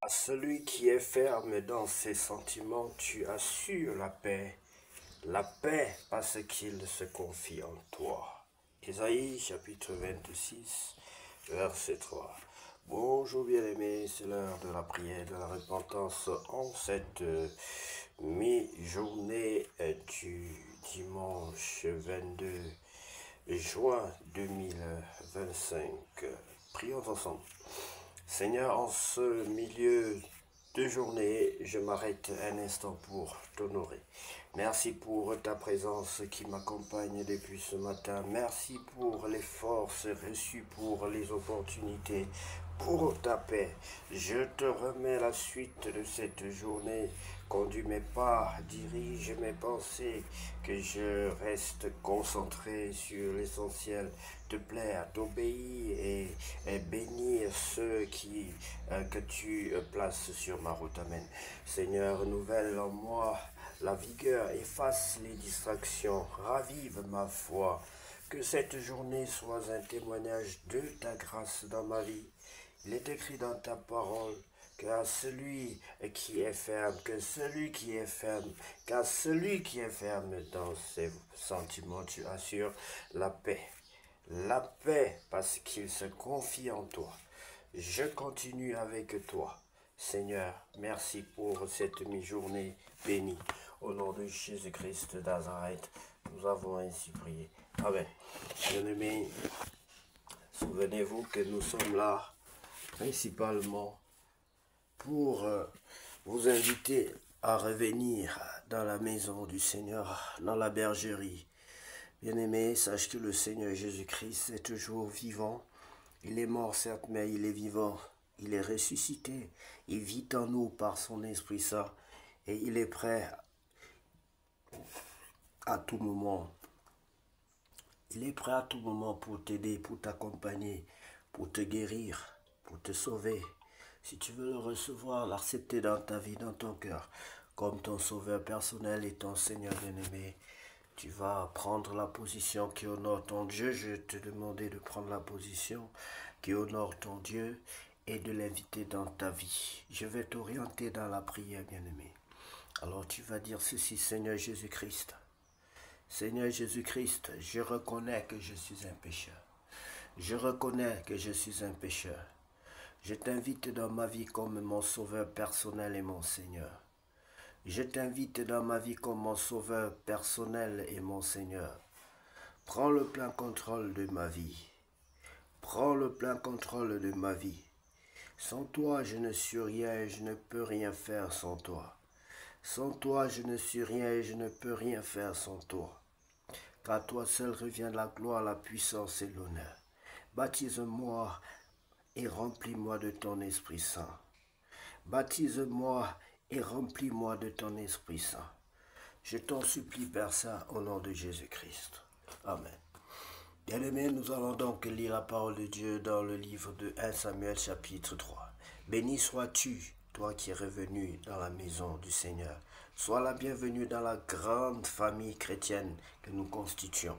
À celui qui est ferme dans ses sentiments, tu assures la paix parce qu'il se confie en toi. Isaïe chapitre 26, verset 3. Bonjour bien-aimés, c'est l'heure de la prière, de la repentance en cette mi-journée du dimanche 22 juin 2025. Prions ensemble. Seigneur, en ce milieu de journée, je m'arrête un instant pour t'honorer. Merci pour ta présence qui m'accompagne depuis ce matin. Merci pour les forces reçues, pour les opportunités, pour ta paix. Je te remets la suite de cette journée. Conduis mes pas, dirige mes pensées, que je reste concentré sur l'essentiel, te plaire, t'obéir et bénir ceux que tu places sur ma route. Amen. Seigneur, renouvelle en moi la vigueur, efface les distractions, ravive ma foi. Que cette journée soit un témoignage de ta grâce dans ma vie. Il est écrit dans ta parole qu'à celui qui est ferme, qu'à celui qui est ferme dans ses sentiments, tu assures la paix. La paix parce qu'il se confie en toi. Je continue avec toi. Seigneur, merci pour cette mi-journée bénie. Au nom de Jésus-Christ de Nazareth, nous avons ainsi prié. Amen. Bien-aimés, souvenez-vous que nous sommes là principalement pour vous inviter à revenir dans la maison du Seigneur, dans la bergerie. Bien-aimés, sache que le Seigneur Jésus-Christ est toujours vivant. Il est mort certes, mais il est vivant. Il est ressuscité. Il vit en nous par son Esprit Saint. Et il est prêt à tout moment. Il est prêt à tout moment pour t'aider, pour t'accompagner, pour te guérir, pour te sauver. Si tu veux le recevoir, l'accepter dans ta vie, dans ton cœur, comme ton sauveur personnel et ton Seigneur bien-aimé, tu vas prendre la position qui honore ton Dieu. Je te demandais de prendre la position qui honore ton Dieu et de l'inviter dans ta vie. Je vais t'orienter dans la prière, bien-aimé. Alors tu vas dire ceci: Seigneur Jésus-Christ. Seigneur Jésus-Christ, je reconnais que je suis un pécheur. Je reconnais que je suis un pécheur. Je t'invite dans ma vie comme mon sauveur personnel et mon Seigneur. Je t'invite dans ma vie comme mon sauveur personnel et mon Seigneur. Prends le plein contrôle de ma vie. Prends le plein contrôle de ma vie. Sans toi, je ne suis rien et je ne peux rien faire sans toi. Sans toi, je ne suis rien et je ne peux rien faire sans toi. Car toi seul revient la gloire, la puissance et l'honneur. Baptise-moi et remplis-moi de ton Esprit Saint. Baptise-moi et remplis-moi de ton Esprit Saint. Je t'en supplie, Père Saint, au nom de Jésus-Christ. Amen. Bien-aimés, nous allons donc lire la parole de Dieu dans le livre de 1 Samuel chapitre 3. Béni sois-tu, toi qui es revenu dans la maison du Seigneur. Sois la bienvenue dans la grande famille chrétienne que nous constituons.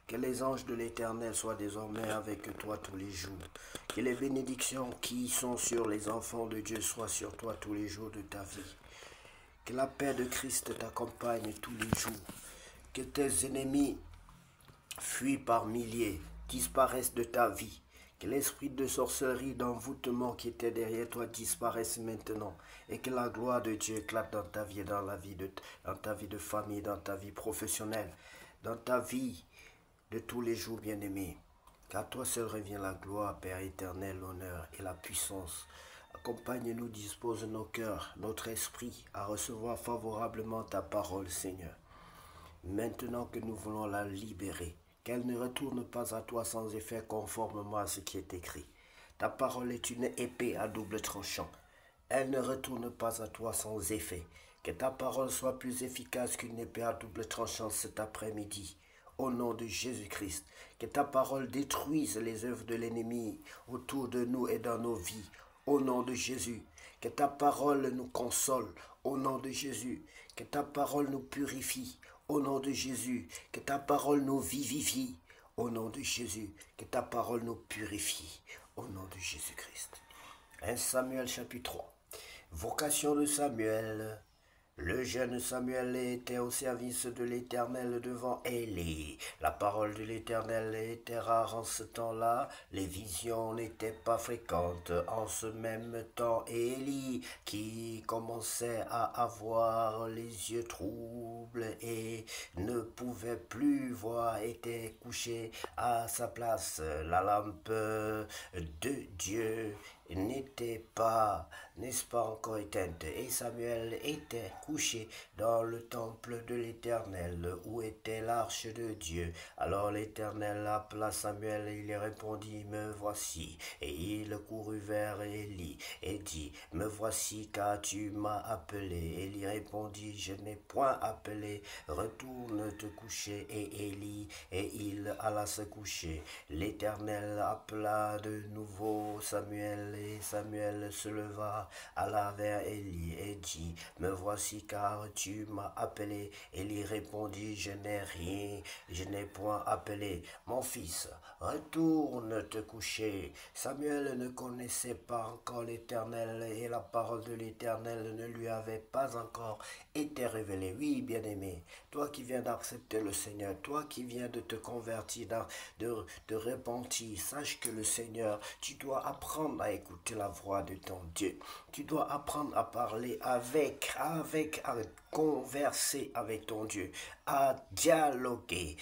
Que les anges de l'Éternel soient désormais avec toi tous les jours. Que les bénédictions qui sont sur les enfants de Dieu soient sur toi tous les jours de ta vie. Que la paix de Christ t'accompagne tous les jours. Que tes ennemis fuient par milliers, disparaissent de ta vie. Que l'esprit de sorcellerie, d'envoûtement qui était derrière toi disparaisse maintenant. Et que la gloire de Dieu éclate dans ta vie et dans ta vie de famille, dans ta vie professionnelle, dans ta vie de tous les jours, bien-aimés. Car toi seul revient la gloire, Père éternel, l'honneur et la puissance. Accompagne-nous, dispose nos cœurs, notre esprit à recevoir favorablement ta parole, Seigneur. Maintenant que nous voulons la libérer, qu'elle ne retourne pas à toi sans effet conformément à ce qui est écrit. Ta parole est une épée à double tranchant. Elle ne retourne pas à toi sans effet. Que ta parole soit plus efficace qu'une épée à double tranchant cet après-midi. Au nom de Jésus-Christ, que ta parole détruise les œuvres de l'ennemi autour de nous et dans nos vies. Au nom de Jésus, que ta parole nous console. Au nom de Jésus, que ta parole nous purifie. Au nom de Jésus, que ta parole nous vivifie. Au nom de Jésus, que ta parole nous purifie. Au nom de Jésus-Christ. 1 Samuel chapitre 3. Vocation de Samuel. Le jeune Samuel était au service de l'Éternel devant Élie. La parole de l'Éternel était rare en ce temps-là. Les visions n'étaient pas fréquentes. En ce même temps, Élie, qui commençait à avoir les yeux troubles et ne pouvait plus voir, était couché à sa place. La lampe de Dieu n'était pas, n'est-ce pas, encore éteinte, et Samuel était couché dans le temple de l'Éternel, où était l'arche de Dieu. Alors l'Éternel appela Samuel, et il répondit, me voici. Et il courut vers Élie, et dit, me voici, car tu m'as appelé. Élie répondit, je n'ai point appelé, retourne te coucher. Et Élie, et il alla se coucher. L'Éternel appela de nouveau Samuel, et Samuel se leva, alla vers Élie et dit, me voici, car tu m'as appelé. Élie répondit, je n'ai rien, je n'ai point appelé. Mon fils, retourne te coucher. Samuel ne connaissait pas encore l'Éternel, et la parole de l'Éternel ne lui avait pas encore été révélée. Oui, bien-aimé, toi qui viens d'accepter le Seigneur, toi qui viens de te convertir, de repentir, sache que le Seigneur, tu dois apprendre à écouter la voix de ton Dieu. Tu dois apprendre à parler à converser avec ton Dieu, à dialoguer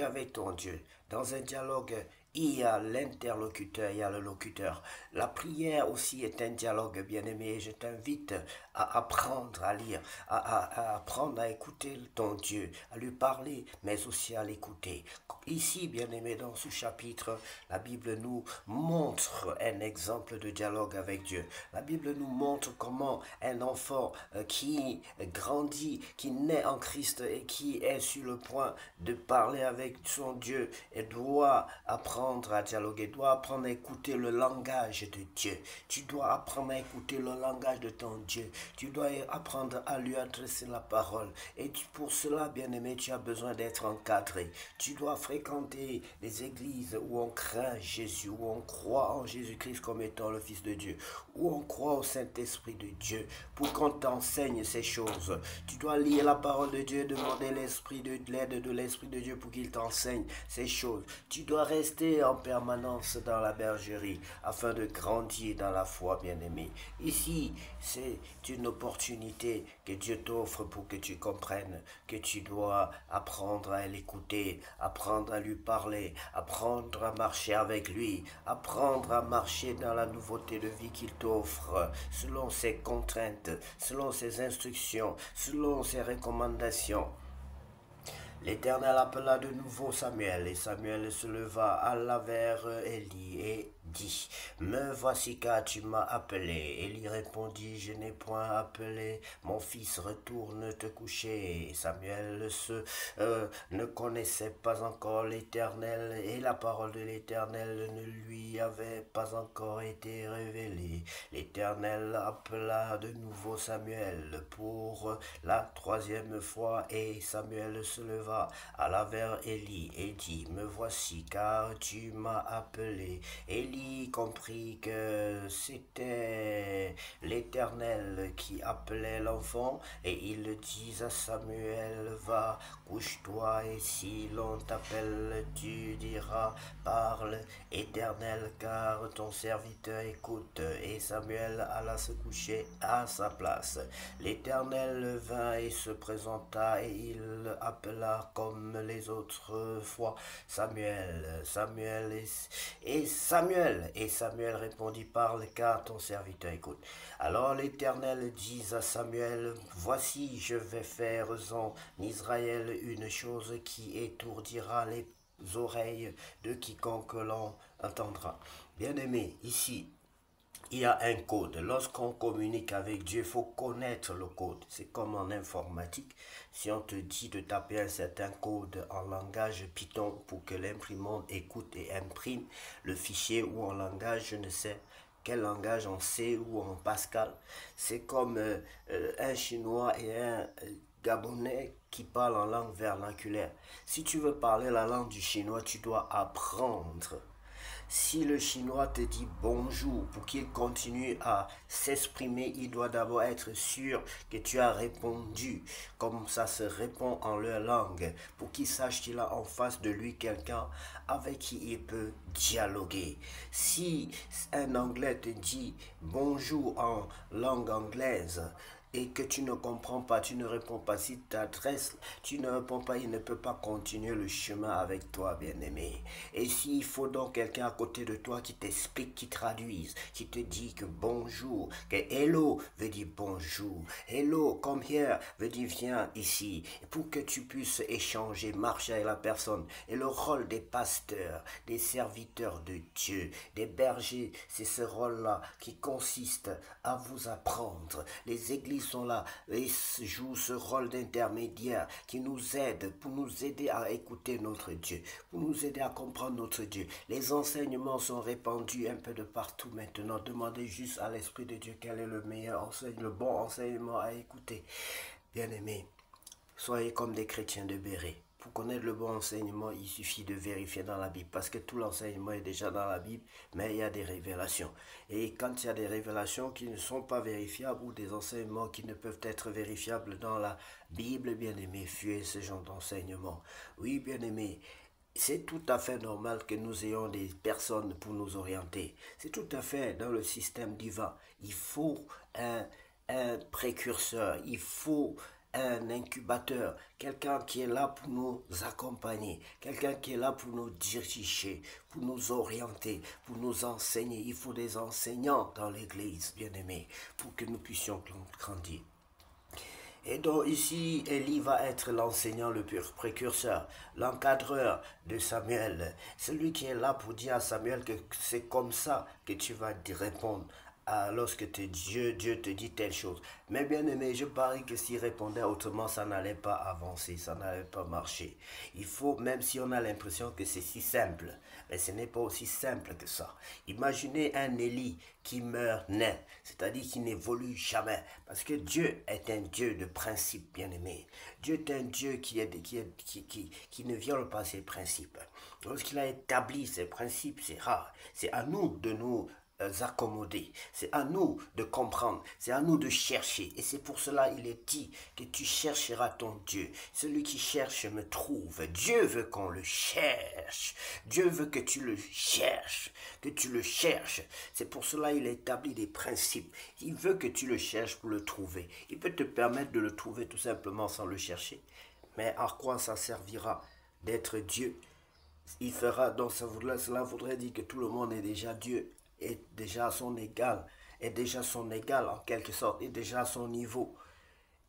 avec ton Dieu. Dans un dialogue, il y a l'interlocuteur, il y a le locuteur. La prière aussi est un dialogue, bien-aimé. Je t'invite à apprendre à lire, à apprendre à écouter ton Dieu, à lui parler, mais aussi à l'écouter. Ici, bien-aimé, dans ce chapitre, la Bible nous montre un exemple de dialogue avec Dieu. La Bible nous montre comment un enfant qui grandit, qui naît en Christ et qui est sur le point de parler avec son Dieu et doit apprendre à dialoguer, doit apprendre à écouter le langage de Dieu. Tu dois apprendre à écouter le langage de ton Dieu. Tu dois apprendre à lui adresser la parole. Et pour cela, bien-aimé, tu as besoin d'être encadré. Tu dois fréquenter les églises où on craint Jésus, où on croit en Jésus-Christ comme étant le Fils de Dieu, où on croit au Saint-Esprit de Dieu, pour qu'on t'enseigne ces choses. Tu dois lire la parole de Dieu, demander l'aide de l'Esprit de Dieu pour qu'il t'enseigne ces choses. Tu dois rester en permanence dans la bergerie afin de grandir dans la foi, bien-aimé. Ici, c'est une opportunité que Dieu t'offre pour que tu comprennes que tu dois apprendre à l'écouter, apprendre à lui parler, apprendre à marcher avec lui, apprendre à marcher dans la nouveauté de vie qu'il t'offre, selon ses contraintes, selon ses instructions, selon ses recommandations. L'Éternel appela de nouveau Samuel, et Samuel se leva, alla vers Élie et dit, me voici, car tu m'as appelé. Élie répondit, je n'ai point appelé, mon fils, retourne te coucher. Samuel ne connaissait pas encore l'Éternel, et la parole de l'Éternel ne lui avait pas encore été révélée. L'Éternel appela de nouveau Samuel pour la troisième fois, et Samuel se leva, alla vers Élie et dit, me voici, car tu m'as appelé. Élie comprit que c'était l'Éternel qui appelait l'enfant, et il dit à Samuel, va, couche-toi, et si l'on t'appelle, tu diras, parle, Éternel, car ton serviteur écoute. Et Samuel alla se coucher à sa place. L'Éternel vint et se présenta, et il appela comme les autres fois, Samuel, Samuel, et Samuel. Et Samuel répondit, parle, car ton serviteur écoute. Alors l'Éternel dit à Samuel, voici, je vais faire en Israël une chose qui étourdira les oreilles de quiconque l'on entendra. Bien-aimé, ici, il y a un code. Lorsqu'on communique avec Dieu, il faut connaître le code. C'est comme en informatique. Si on te dit de taper un certain code en langage Python pour que l'imprimante écoute et imprime le fichier, ou en langage, je ne sais quel langage, en C ou en Pascal, c'est comme un Chinois et un Gabonais qui parlent en langue vernaculaire. Si tu veux parler la langue du chinois, tu dois apprendre Si le Chinois te dit bonjour, pour qu'il continue à s'exprimer, il doit d'abord être sûr que tu as répondu, comme ça se répond en leur langue, pour qu'il sache qu'il a en face de lui quelqu'un avec qui il peut dialoguer. Si un Anglais te dit bonjour en langue anglaise, et que tu ne comprends pas, tu ne réponds pas, si tu t'adresses, tu ne réponds pas, il ne peut pas continuer le chemin avec toi, bien-aimé. Et s'il faut donc quelqu'un à côté de toi qui t'explique, qui traduise, qui te dit que bonjour, que hello veut dire bonjour, hello, come here veut dire viens ici, pour que tu puisses échanger, marcher avec la personne. Et le rôle des pasteurs, des serviteurs de Dieu, des bergers, c'est ce rôle-là qui consiste à vous apprendre. Les églises sont là et jouent ce rôle d'intermédiaire qui nous aide pour nous aider à écouter notre Dieu, pour nous aider à comprendre notre Dieu. Les enseignements sont répandus un peu de partout maintenant. Demandez juste à l'Esprit de Dieu quel est le meilleur enseignement, le bon enseignement à écouter. Bien-aimés, soyez comme des chrétiens de Béret. Pour connaître le bon enseignement, il suffit de vérifier dans la Bible, parce que tout l'enseignement est déjà dans la Bible, mais il y a des révélations. Et quand il y a des révélations qui ne sont pas vérifiables, ou des enseignements qui ne peuvent être vérifiables dans la Bible, bien aimé, fuyez ce genre d'enseignement. Oui, bien aimé, c'est tout à fait normal que nous ayons des personnes pour nous orienter. C'est tout à fait dans le système divin. Il faut un précurseur, il faut un incubateur, quelqu'un qui est là pour nous accompagner, quelqu'un qui est là pour nous diriger, pour nous orienter, pour nous enseigner. Il faut des enseignants dans l'église, bien-aimés, pour que nous puissions grandir. Et donc ici, Élie va être l'enseignant, le précurseur, l'encadreur de Samuel. Celui qui est là pour dire à Samuel que c'est comme ça que tu vas répondre lorsque Dieu te dit telle chose. Mais bien aimé, je parie que s'il répondait autrement, ça n'allait pas avancer, ça n'allait pas marcher. Il faut, même si on a l'impression que c'est si simple, mais ce n'est pas aussi simple que ça. Imaginez un Élie qui meurt nain, c'est-à-dire qui n'évolue jamais. Parce que Dieu est un Dieu de principe, bien aimé. Dieu est un Dieu qui ne viole pas ses principes. Lorsqu'il a établi ses principes, c'est rare. C'est à nous de nous accommoder. C'est à nous de comprendre. C'est à nous de chercher. Et c'est pour cela il est dit que tu chercheras ton Dieu. Celui qui cherche me trouve. Dieu veut qu'on le cherche. Dieu veut que tu le cherches. Que tu le cherches. C'est pour cela il établit des principes. Il veut que tu le cherches pour le trouver. Il peut te permettre de le trouver tout simplement sans le chercher. Mais à quoi ça servira d'être Dieu? Il fera, donc cela voudrait dire que tout le monde est déjà Dieu, est déjà son égal, est déjà son égal en quelque sorte, est déjà à son niveau.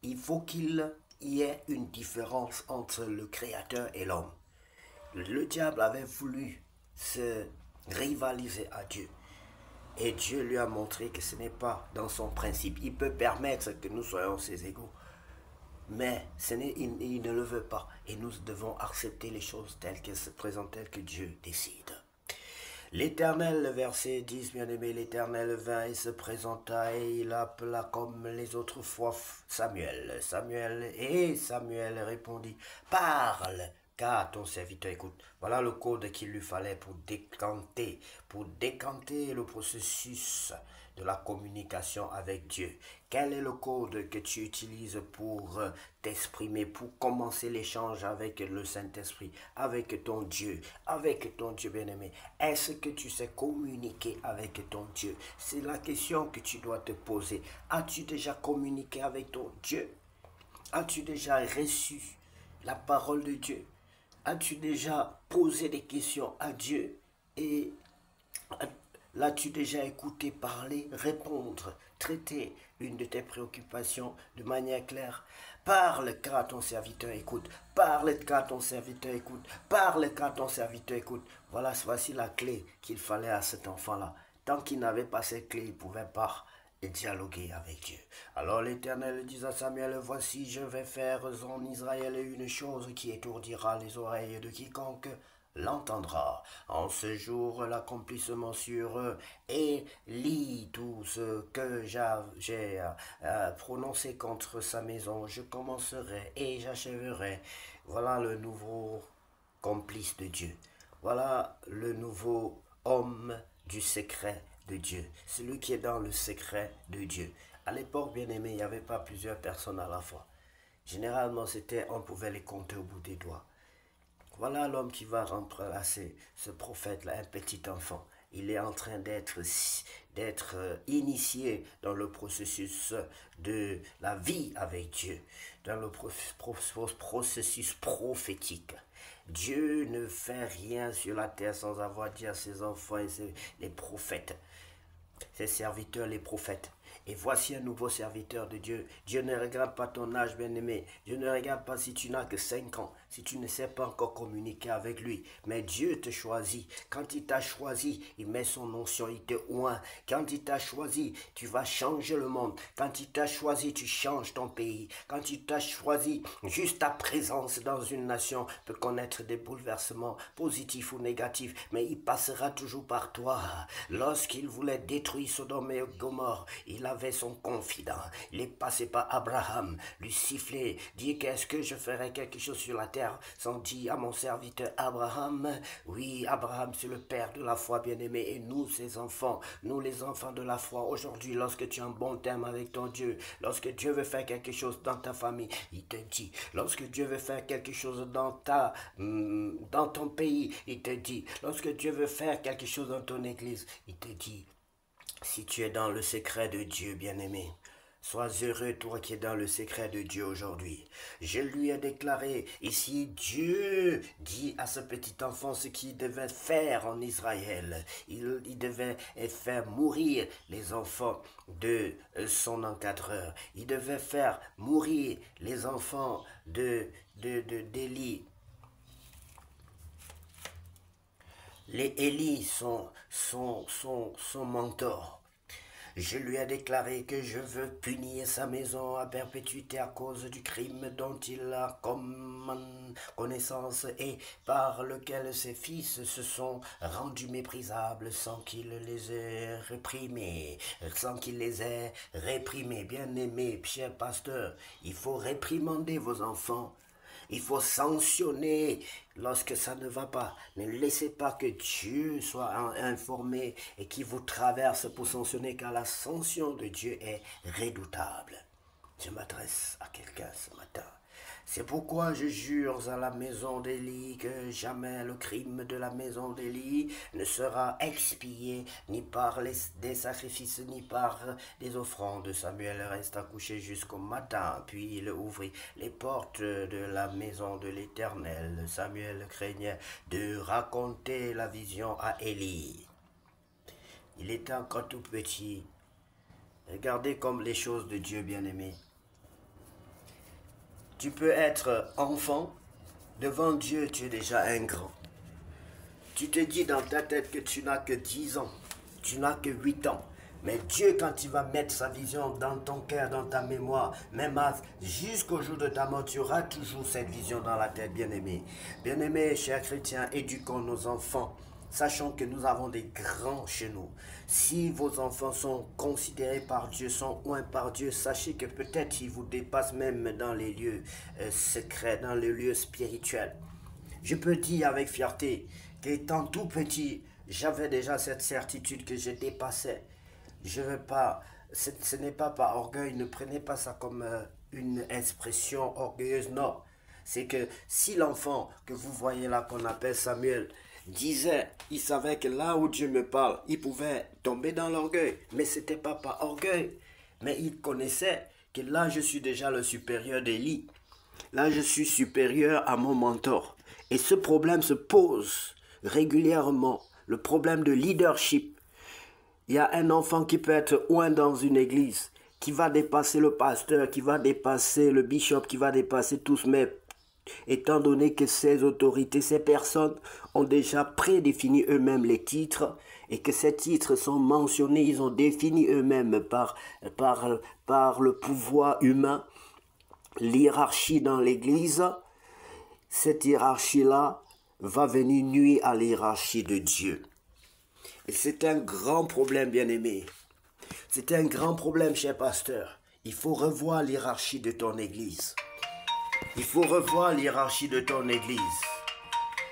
Il faut qu'il y ait une différence entre le Créateur et l'homme. Le diable avait voulu se rivaliser à Dieu. Et Dieu lui a montré que ce n'est pas dans son principe. Il peut permettre que nous soyons ses égaux. Mais il ne le veut pas. Et nous devons accepter les choses telles qu'elles se présentent, telles que Dieu décide. L'Éternel, le verset 10, bien-aimé, l'Éternel vint et se présenta et il appela comme les autres fois Samuel. Samuel répondit, parle, car ton serviteur écoute. Voilà le code qu'il lui fallait pour décanter le processus de la communication avec Dieu. Quel est le code que tu utilises pour t'exprimer, pour commencer l'échange avec le Saint-Esprit, avec ton Dieu bien-aimé? Est-ce que tu sais communiquer avec ton Dieu? C'est la question que tu dois te poser. As-tu déjà communiqué avec ton Dieu? As-tu déjà reçu la parole de Dieu? As-tu déjà posé des questions à Dieu? Et l'as-tu déjà écouté parler, répondre, traiter une de tes préoccupations de manière claire? Parle car ton serviteur écoute. Parle car ton serviteur écoute. Parle car ton serviteur écoute. Voici la clé qu'il fallait à cet enfant-là. Tant qu'il n'avait pas cette clé, il ne pouvait pas dialoguer avec Dieu. Alors l'Éternel dit à Samuel, voici, je vais faire en Israël une chose qui étourdira les oreilles de quiconque l'entendra. En ce jour, l'accomplissement sur eux, et lis tout ce que j'ai prononcé contre sa maison. Je commencerai et j'achèverai. Voilà le nouveau complice de Dieu. Voilà le nouveau homme du secret de Dieu. Celui qui est dans le secret de Dieu. À l'époque, bien aimé, il n'y avait pas plusieurs personnes à la fois. Généralement, on pouvait les compter au bout des doigts. Voilà l'homme qui va remplacer ce prophète-là, un petit enfant. Il est en train d'être initié dans le processus de la vie avec Dieu, dans le processus prophétique. Dieu ne fait rien sur la terre sans avoir dit à ses enfants et les prophètes, ses serviteurs les prophètes. Et voici un nouveau serviteur de Dieu. Dieu ne regarde pas ton âge, bien-aimé. Dieu ne regarde pas si tu n'as que 5 ans, si tu ne sais pas encore communiquer avec lui. Mais Dieu te choisit. Quand il t'a choisi, il met son onction, il te oint. Quand il t'a choisi, tu vas changer le monde. Quand il t'a choisi, tu changes ton pays. Quand il t'a choisi, juste ta présence dans une nation peut connaître des bouleversements positifs ou négatifs. Mais il passera toujours par toi. Lorsqu'il voulait détruire Sodome et Gomorrhe, il avait son confident. Il est passé par Abraham, lui siffler, dit qu'est-ce que je ferai quelque chose sur la terre sans dire à mon serviteur Abraham. Oui, Abraham c'est le père de la foi, bien-aimé, et nous ses enfants, nous les enfants de la foi. Aujourd'hui, lorsque tu as un bon terme avec ton Dieu, lorsque Dieu veut faire quelque chose dans ta famille, il te dit. Lorsque Dieu veut faire quelque chose dans ton pays, il te dit. Lorsque Dieu veut faire quelque chose dans ton église, il te dit. Si tu es dans le secret de Dieu, bien-aimé, sois heureux, toi qui es dans le secret de Dieu aujourd'hui. Je lui ai déclaré, ici Dieu dit à ce petit enfant ce qu'il devait faire en Israël. Il devait faire mourir les enfants de son encadreur. Il devait faire mourir les enfants d'Élie. Les Élie sont son mentor. Je lui ai déclaré que je veux punir sa maison à perpétuité à cause du crime dont il a comme connaissance et par lequel ses fils se sont rendus méprisables sans qu'il les ait réprimés. Bien-aimé, cher pasteur, il faut réprimander vos enfants. Il faut sanctionner lorsque ça ne va pas. Ne laissez pas que Dieu soit informé et qu'il vous traverse pour sanctionner, car la sanction de Dieu est redoutable. Je m'adresse à quelqu'un ce matin. C'est pourquoi je jure à la maison d'Élie que jamais le crime de la maison d'Élie ne sera expié ni par des sacrifices ni par des offrandes. Samuel resta couché jusqu'au matin, puis il ouvrit les portes de la maison de l'Éternel. Samuel craignait de raconter la vision à Élie. Il était encore tout petit. Regardez comme les choses de Dieu, bien-aimé. Tu peux être enfant, devant Dieu tu es déjà un grand. Tu te dis dans ta tête que tu n'as que 10 ans, tu n'as que 8 ans. Mais Dieu, quand il va mettre sa vision dans ton cœur, dans ta mémoire, même jusqu'au jour de ta mort, tu auras toujours cette vision dans la tête, bien-aimé. Bien-aimé, chers chrétiens, éduquons nos enfants. Sachant que nous avons des grands chez nous. Si vos enfants sont considérés par Dieu, sont oints par Dieu, sachez que peut-être ils vous dépassent même dans les lieux secrets, dans les lieux spirituels. Je peux dire avec fierté qu'étant tout petit, j'avais déjà cette certitude que je dépassais. Je veux pas, ce n'est pas par orgueil, ne prenez pas ça comme une expression orgueilleuse, non. C'est que si l'enfant que vous voyez là, qu'on appelle Samuel, disait, il savait que là où Dieu me parle, il pouvait tomber dans l'orgueil. Mais ce n'était pas par orgueil. Mais il connaissait que là, je suis déjà le supérieur d'Élie. Là, je suis supérieur à mon mentor. Et ce problème se pose régulièrement. Le problème de leadership. Il y a un enfant qui peut être oint dans une église, qui va dépasser le pasteur, qui va dépasser le bishop, qui va dépasser tous, mais étant donné que ces autorités, ces personnes ont déjà prédéfini eux-mêmes les titres et que ces titres sont mentionnés, ils ont défini eux-mêmes par le pouvoir humain, l'hiérarchie dans l'église, cette hiérarchie-là va venir nuire à l'hiérarchie de Dieu. Et c'est un grand problème, bien-aimé. C'est un grand problème, cher pasteur. Il faut revoir l'hiérarchie de ton église. Il faut revoir l'hiérarchie de ton église.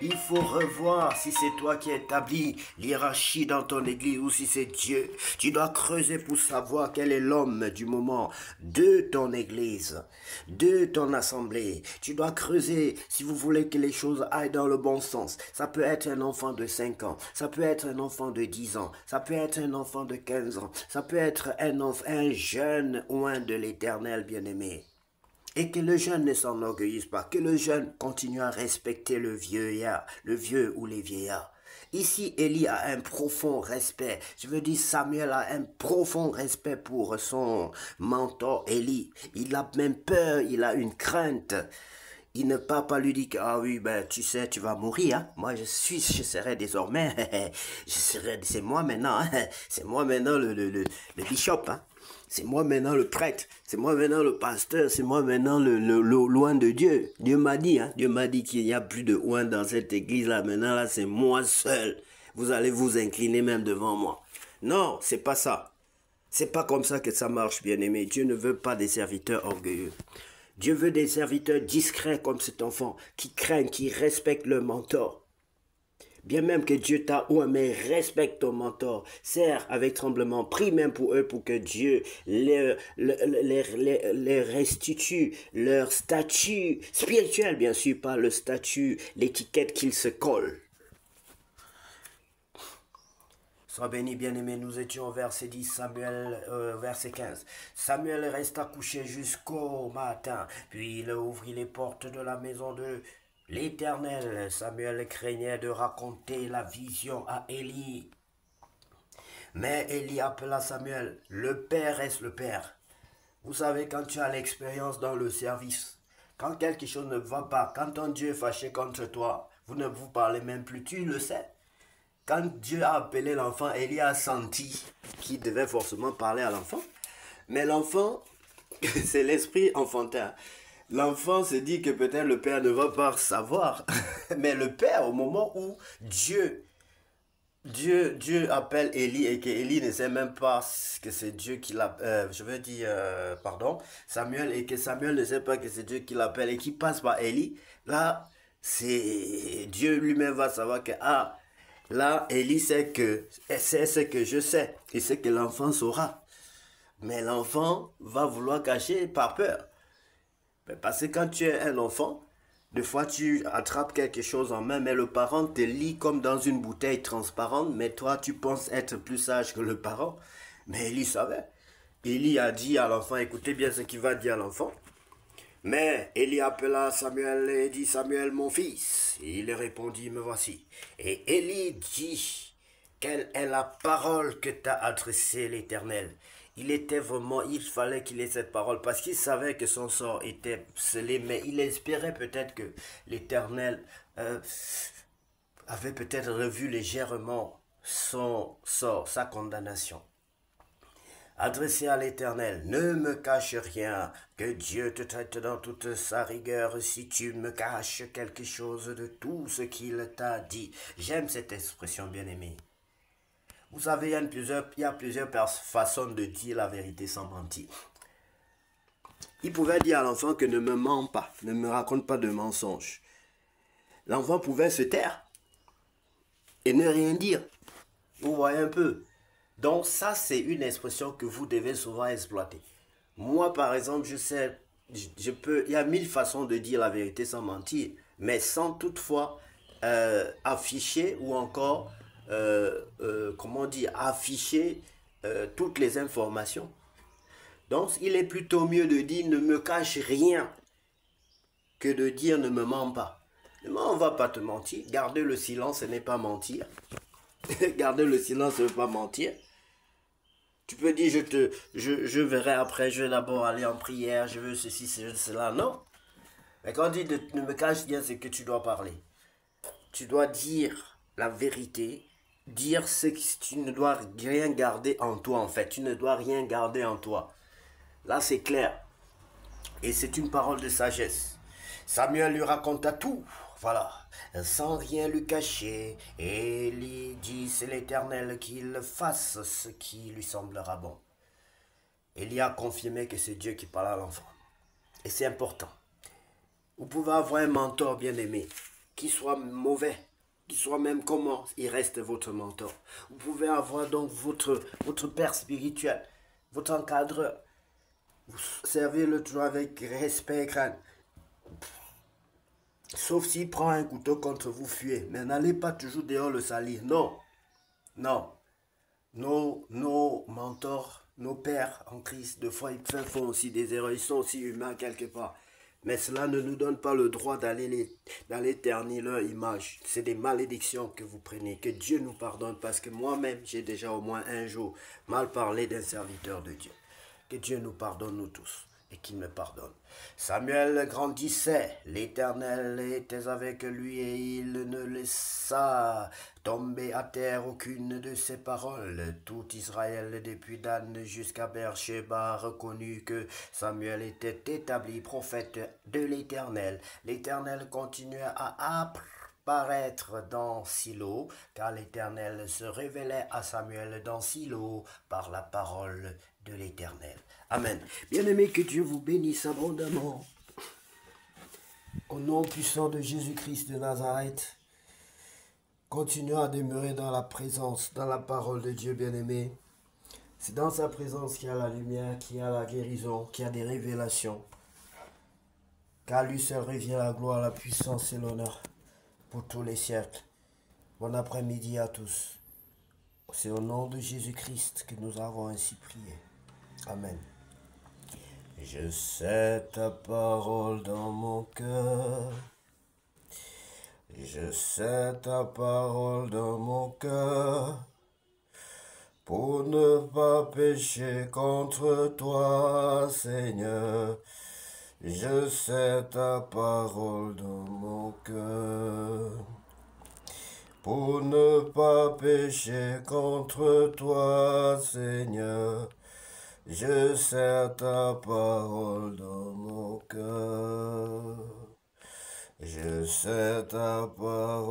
Il faut revoir si c'est toi qui établis l'hiérarchie dans ton église ou si c'est Dieu. Tu dois creuser pour savoir quel est l'homme du moment de ton église, de ton assemblée. Tu dois creuser si vous voulez que les choses aillent dans le bon sens. Ça peut être un enfant de 5 ans, ça peut être un enfant de 10 ans, ça peut être un enfant de 15 ans, ça peut être un jeune oint de l'Éternel bien-aimé. Et que le jeune ne s'enorgueillisse pas, que le jeune continue à respecter le vieillard, le vieux ou les vieillards. Ici, Élie a un profond respect. Je veux dire, Samuel a un profond respect pour son mentor Élie. Il a même peur, il a une crainte. Il ne peut pas lui dire que, ah oui, ben, tu sais, tu vas mourir, hein. Moi, je serai désormais, c'est moi maintenant, hein. C'est moi maintenant le bishop, hein. C'est moi maintenant le prêtre, c'est moi maintenant le pasteur, c'est moi maintenant le loin de Dieu. Dieu m'a dit, hein, Dieu m'a dit qu'il n'y a plus de oint dans cette église-là. Maintenant, là, c'est moi seul. Vous allez vous incliner même devant moi. Non, c'est pas ça. C'est pas comme ça que ça marche, bien-aimé. Dieu ne veut pas des serviteurs orgueilleux. Dieu veut des serviteurs discrets comme cet enfant, qui craignent, qui respectent leur mentor. Bien même que Dieu t'a oué, mais respecte ton mentor. Sers avec tremblement. Prie même pour eux pour que Dieu les restitue leur statut spirituel, bien sûr, pas le statut, l'étiquette qu'ils se collent. Sois béni, bien-aimé, nous étions au verset 10, Samuel, verset 15. Samuel resta couché jusqu'au matin, puis il ouvrit les portes de la maison de l'Éternel. Samuel craignait de raconter la vision à Élie. Mais Élie appela Samuel. Le père reste le père. Vous savez, quand tu as l'expérience dans le service, quand quelque chose ne va pas, quand ton Dieu est fâché contre toi, vous ne vous parlez même plus, tu le sais. Quand Dieu a appelé l'enfant, Élie a senti qu'il devait forcément parler à l'enfant. Mais l'enfant, c'est l'esprit enfantin. L'enfant se dit que peut-être le père ne va pas savoir. Mais le père, au moment où Dieu appelle Élie et que Élie ne sait même pas que c'est Dieu qui l'appelle, Samuel, et que Samuel ne sait pas que c'est Dieu qui l'appelle et qui passe par Élie, là, c'est Dieu lui-même va savoir que, ah, là, Élie sait ce que je sais et ce que l'enfant saura. Mais l'enfant va vouloir cacher par peur. Parce que quand tu es un enfant, des fois tu attrapes quelque chose en main, mais le parent te lit comme dans une bouteille transparente, mais toi tu penses être plus sage que le parent. Mais Élie savait. Élie a dit à l'enfant, écoutez bien ce qu'il va dire à l'enfant. Mais Élie appela Samuel et dit, Samuel mon fils. Et il répondit, me voici. Et Élie dit, quelle est la parole que t'a adressée l'Éternel? Il fallait qu'il ait cette parole parce qu'il savait que son sort était scellé, mais il espérait peut-être que l'Éternel avait peut-être revu légèrement son sort, sa condamnation. Adressé à l'Éternel, ne me cache rien, que Dieu te traite dans toute sa rigueur si tu me caches quelque chose de tout ce qu'il t'a dit. J'aime cette expression, bien-aimée. Vous savez, il y a plusieurs façons de dire la vérité sans mentir. Il pouvait dire à l'enfant que ne me mens pas, ne me raconte pas de mensonges. L'enfant pouvait se taire et ne rien dire. Vous voyez un peu. Donc ça, c'est une expression que vous devez souvent exploiter. Moi, par exemple, je sais, il y a 1000 façons de dire la vérité sans mentir, mais sans toutefois afficher ou encore, afficher toutes les informations. Donc, il est plutôt mieux de dire ne me cache rien que de dire ne me mens pas. On ne va pas te mentir. Garder le silence, ce n'est pas mentir. Garder le silence, ce n'est pas mentir. Tu peux dire, je verrai après, je vais d'abord aller en prière, je veux ceci, cela. Non. Mais quand on dit ne me cache rien, c'est que tu dois parler. Tu dois dire la vérité, dire ce que tu ne dois rien garder en toi, en fait. Tu ne dois rien garder en toi. Là, c'est clair. Et c'est une parole de sagesse. Samuel lui raconta tout. Voilà, sans rien lui cacher, et il dit, c'est l'Éternel qu'il fasse ce qui lui semblera bon. Élie a confirmé que c'est Dieu qui parle à l'enfant. Et c'est important. Vous pouvez avoir un mentor bien-aimé. qu'il soit mauvais, qu'il soit même comment, il reste votre mentor. Vous pouvez avoir donc votre père spirituel, votre encadreur. Vous servez-le toujours avec respect et crainte. Sauf s'il prend un couteau contre vous, fuyez. Mais n'allez pas toujours dehors le salir. Non, non. Nos mentors, nos pères en Christ, de fois, ils font aussi des erreurs. Ils sont aussi humains quelque part. Mais cela ne nous donne pas le droit d'aller ternir leur image. C'est des malédictions que vous prenez. Que Dieu nous pardonne parce que moi-même, j'ai déjà au moins un jour mal parlé d'un serviteur de Dieu. Que Dieu nous pardonne, nous tous, et qu'il me pardonne. Samuel grandissait, l'Éternel était avec lui et il ne laissa tomber à terre aucune de ses paroles. Tout Israël, depuis Dan jusqu'à Beersheba, reconnut que Samuel était établi prophète de l'Éternel. L'Éternel continua à apparaître dans Silo, car l'Éternel se révélait à Samuel dans Silo par la parole de l'Éternel. Amen. Bien-aimés, que Dieu vous bénisse abondamment. Au nom puissant de Jésus-Christ de Nazareth, continuez à demeurer dans la présence, dans la parole de Dieu, bien-aimés. C'est dans sa présence qu'il y a la lumière, qu'il y a la guérison, qu'il y a des révélations. Car lui seul revient la gloire, la puissance et l'honneur pour tous les siècles. Bon après-midi à tous. C'est au nom de Jésus-Christ que nous avons ainsi prié. Amen. Je sais ta parole dans mon cœur. Je sais ta parole dans mon cœur. Pour ne pas pécher contre toi, Seigneur. Je sais ta parole dans mon cœur. Pour ne pas pécher contre toi, Seigneur. Je sais ta parole dans mon cœur. Je sais ta parole.